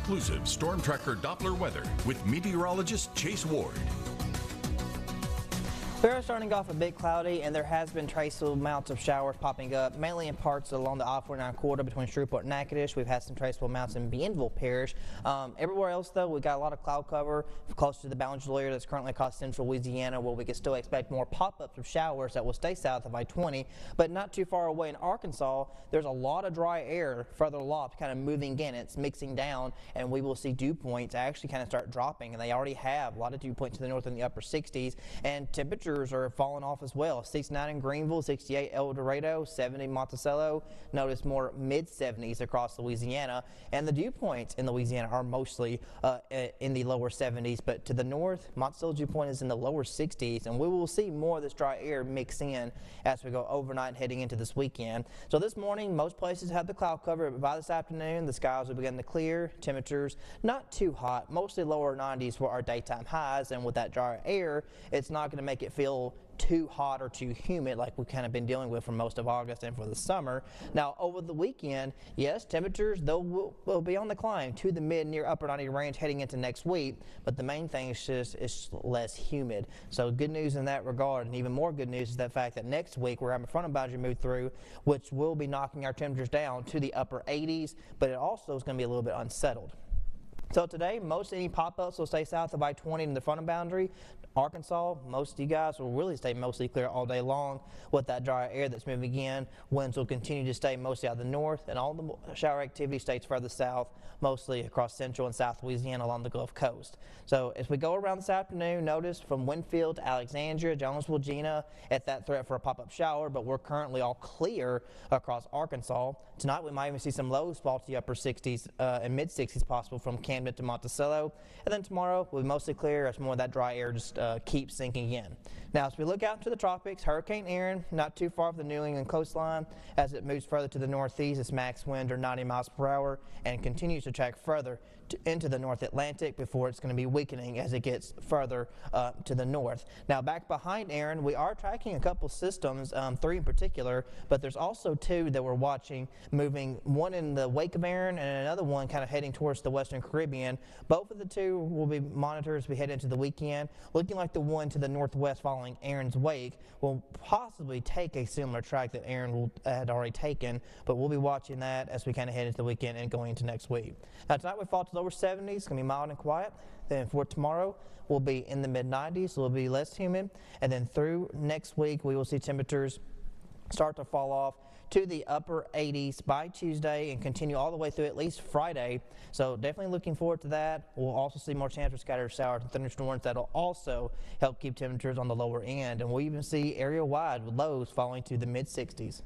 exclusive Storm Tracker Doppler weather with meteorologist Chase Ward. We are starting off a bit cloudy, and there has been traceable amounts of showers popping up, mainly in parts along the I-49 corridor between Shreveport and Natchitoches. We've had some traceable amounts in Bienville Parish. Everywhere else, though, we got a lot of cloud cover close to the boundary layer that's currently across Central Louisiana, where we can still expect more pop-ups of showers that will stay south of I-20, but not too far away in Arkansas. There's a lot of dry air further aloft, kind of moving in. It's mixing down, and we will see dew points actually kind of start dropping, and they already have a lot of dew points to the north in the upper 60s, and temperatures are falling off as well. 69 in Greenville, 68 El Dorado, 70 Monticello. Notice more mid-70s across Louisiana, and the dew points in Louisiana are mostly in the lower 70s, but to the north, Monticello dew point is in the lower 60s, and we will see more of this dry air mix in as we go overnight and heading into this weekend. So this morning, most places have the cloud cover, but by this afternoon, the skies will begin to clear. Temperatures not too hot, mostly lower 90s for our daytime highs, and with that dry air, it's not going to make it feel too hot or too humid like we've kind of been dealing with for most of August and for the summer. Now over the weekend, yes, temperatures will be on the climb to the mid near upper 90 range heading into next week, but the main thing is just it's less humid. So good news in that regard, and even more good news is the fact that next week we're having a frontal boundary move through, which will be knocking our temperatures down to the upper 80s, but it also is going to be a little bit unsettled. So today, most any pop-ups will stay south of I-20 in the frontal boundary. Arkansas, most of you guys will really stay mostly clear all day long with that dry air that's moving in. Winds will continue to stay mostly out of the north, and all the shower activity stays further south, mostly across central and south Louisiana along the Gulf Coast. So as we go around this afternoon, notice from Winfield to Alexandria, Jonesville, Gina, at that threat for a pop-up shower, but we're currently all clear across Arkansas. Tonight we might even see some lows fall to the upper 60s and mid 60s possible from Camden to Monticello, and then tomorrow we'll be mostly clear as more of that dry air just keeps sinking in. Now as we look out into the tropics, Hurricane Erin not too far from the New England coastline. As it moves further to the northeast, its max winds are 90 miles per hour and continues to track further into the North Atlantic before it's going to be weakening as it gets further to the north. Now back behind Erin, we are tracking a couple systems, 3 in particular, but there's also 2 that we're watching moving, one in the wake of Erin and another one kind of heading towards the western Caribbean. Both of the 2 will be monitored as we head into the weekend. Looking like the one to the northwest following Erin's wake will possibly take a similar track that Erin had already taken, but we'll be watching that as we kind of head into the weekend and going into next week. Now tonight we fall to lower 70s, it's going to be mild and quiet. Then for tomorrow, we'll be in the mid 90s, so it'll be less humid. And then through next week, we will see temperatures start to fall off to the upper 80s by Tuesday and continue all the way through at least Friday. So definitely looking forward to that. We'll also see more chance for scattered showers and thunderstorms that'll also help keep temperatures on the lower end. And we'll even see area-wide with lows falling to the mid 60s.